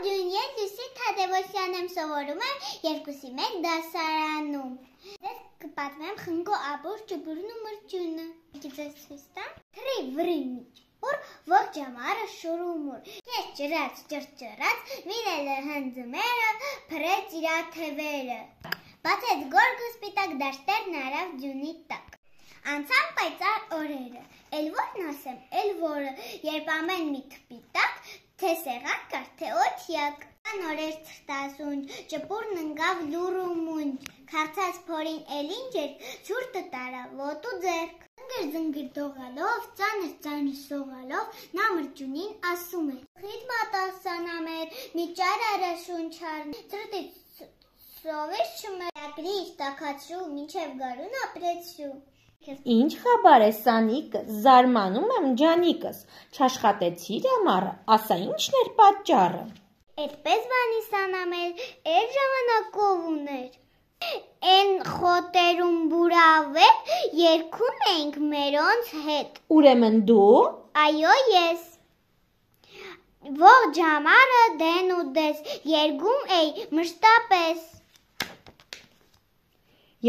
Ողջույն, ես Լուսի Թադևոսյան եմ, սովորում եմ 2-1 դասարանում։ Ձեզ կպատմեմ խնկո աբուր ճուբուրն ու մրջյունը։ Ձեզ ցույց տամ։ Թրի վրի միջուր, ողջ ամառը շուրումուր։ Քեզ ջրած, ճրճրած, միրելը հնձմերը, փրեց իրա թևերը։ Բացեց գորգը սպիտակ դաշտերն արավ ձյունի տակ։ Անցան պայծառ օրերը, էլ որն ասեմ, էլ որը, երբ ամեն մի թպիտակ, թե սեղան կար, թե օթյակ։ Նորեր թրտասունջ, ճպուրն ընկավ լուր ու մունջ, քաղցած փորին էլ ինչ էր, ցուրտը տարավ ոտ ու ձեռք։ Զնգր դողալով, ծանր սողալով, նա մրջյունին ասում էր. Խիտ մատասանամեր, մի ճար արա շունչար, ծրտից սովեր շմերակրիչ, տակացրու, մինչև գարուն ապրեցրու։ Ինչ խաբար է սանիկս, զարմանում եմ ջանիկս, չաշխատեցիր ամառը, ասա ինչն էր պատճառը։ Էդպես բանիսանամեր, էր ժամանակով ուներ, են խոտերում բուրավետ, երգում էինք մերոնց հետ։ Ուրեմն դու։ Այո ես, ողջ ամառը դեն ու դես, երգում էի մշտապես։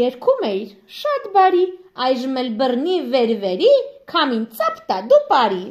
Երգում էիր, շատ բարի, այժմ էլ բռնի վեր-վերի, քամին ծապ տա դու բարի։